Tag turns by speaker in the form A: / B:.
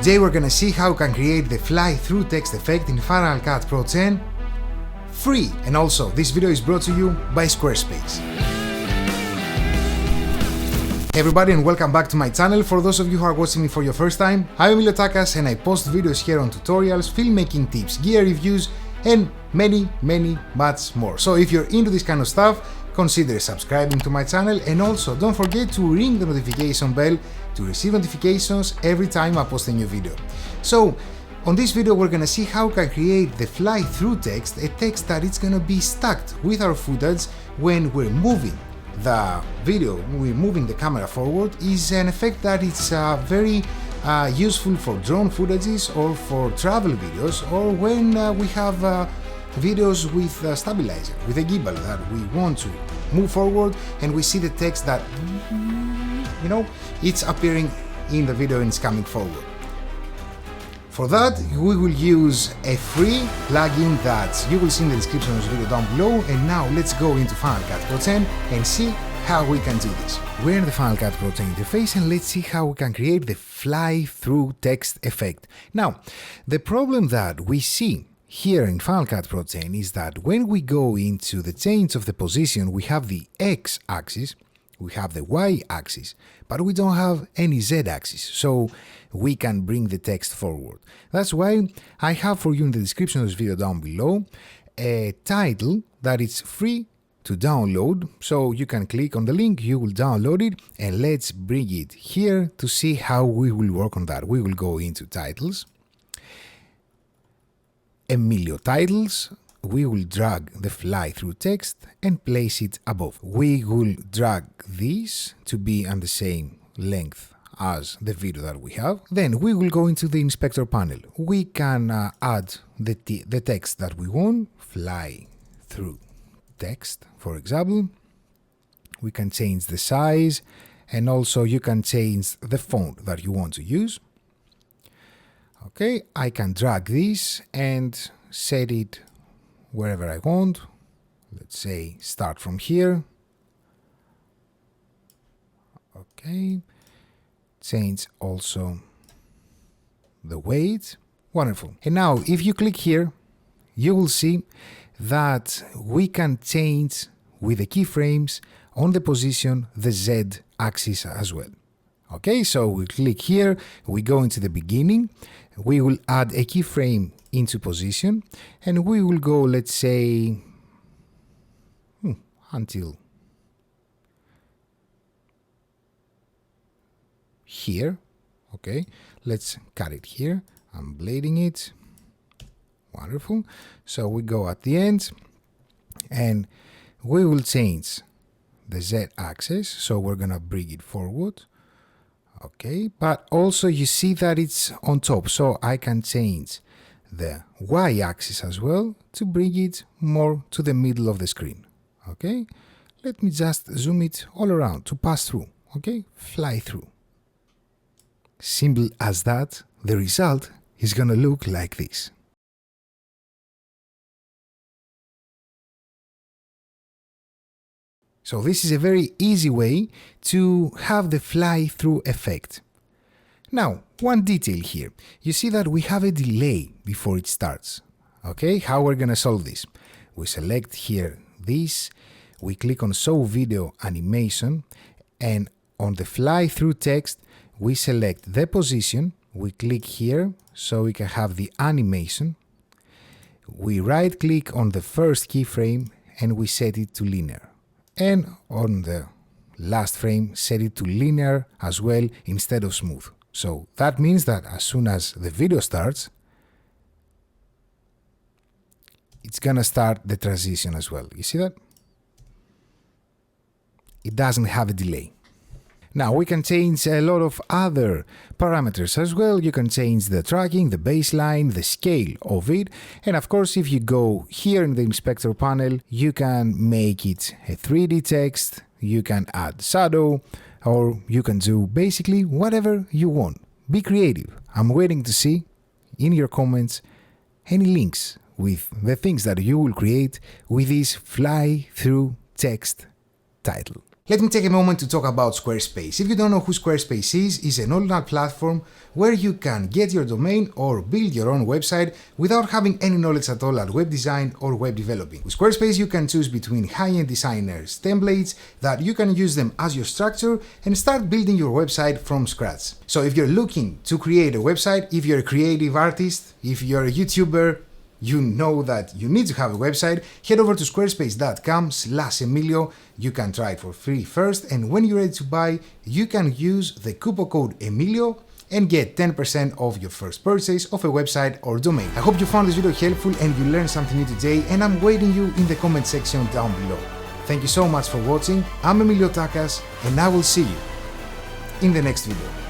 A: Today we're gonna see how you can create the fly-through text effect in Final Cut Pro 10 free. And also, this video is brought to you by Squarespace. Hey everybody, and welcome back to my channel. For those of you who are watching me for your first time, I'm Emilio Takas and I post videos here on tutorials, filmmaking tips, gear reviews, and many much more. So if you're into this kind of stuff, consider subscribing to my channel, and also don't forget to ring the notification bell to receive notifications every time I post a new video. So on this video we're gonna see how we can create the fly-through text, a text that it's gonna be stuck with our footage when we're moving the video, we're moving the camera forward. Is an effect that is very useful for drone footages or for travel videos, or when we have videos with a stabilizer, with a gimbal that we want to move forward and we see the text that, you know, it's appearing in the video and it's coming forward. For that, we will use a free plugin that you will see in the description of this video down below. And now let's go into Final Cut Pro 10 and see how we can do this. We're in the Final Cut Pro 10 interface and let's see how we can create the fly-through text effect. Now, the problem that we see here in Final Cut Pro 10 is that when we go into the change of the position, we have the X-axis, we have the Y-axis, but we don't have any Z-axis, so we can bring the text forward. That's why I have for you in the description of this video down below a title that is free to download, so you can click on the link, you will download it, and let's bring it here to see how we will work on that. We will go into titles, Emilio titles. We will drag the fly-through text and place it above. We will drag this to be on the same length as the video that we have. Then we will go into the inspector panel. We can add the text that we want, fly-through text, for example. We can change the size, and also you can change the font that you want to use. Okay, I can drag this and set it wherever I want. Let's say start from here. Okay, change also the weight. Wonderful. And now if you click here, you will see that we can change with the keyframes on the position the Z axis as well. Okay, so we click here, we go into the beginning, we will add a keyframe into position, and we will go, let's say, until here. Okay, let's cut it here. I'm blading it. Wonderful. So we go at the end, and we will change the Z axis, so we're gonna bring it forward. Okay, but also you see that it's on top, so I can change the Y-axis as well to bring it more to the middle of the screen. Okay, let me just zoom it all around to pass through. Okay, fly through. Simple as that. The result is gonna look like this. So this is a very easy way to have the fly-through effect. Now, one detail here. You see that we have a delay before it starts. Okay, how we're gonna solve this? We select here this, we click on Show Video Animation, and on the fly-through text, we select the position, we click here so we can have the animation. We right-click on the first keyframe and we set it to linear. And on the last frame, set it to linear as well instead of smooth. So that means that as soon as the video starts, it's gonna start the transition as well. You see that? It doesn't have a delay. Now we can change a lot of other parameters as well. You can change the tracking, the baseline, the scale of it. And of course, if you go here in the inspector panel, you can make it a 3D text, you can add shadow, or you can do basically whatever you want. Be creative. I'm waiting to see in your comments any links with the things that you will create with this fly-through text title. Let me take a moment to talk about Squarespace. If you don't know who Squarespace is, it's an online platform where you can get your domain or build your own website without having any knowledge at all at web design or web developing. With Squarespace, you can choose between high-end designers' templates that you can use them as your structure and start building your website from scratch. So if you're looking to create a website, if you're a creative artist, if you're a YouTuber, you know that you need to have a website, head over to squarespace.com/Emilio. You can try it for free first, and when you're ready to buy, you can use the coupon code Emilio and get 10% off your first purchase of a website or domain. I hope you found this video helpful and you learned something new today, and I'm waiting you in the comment section down below. Thank you so much for watching. I'm Emilio Takas, and I will see you in the next video.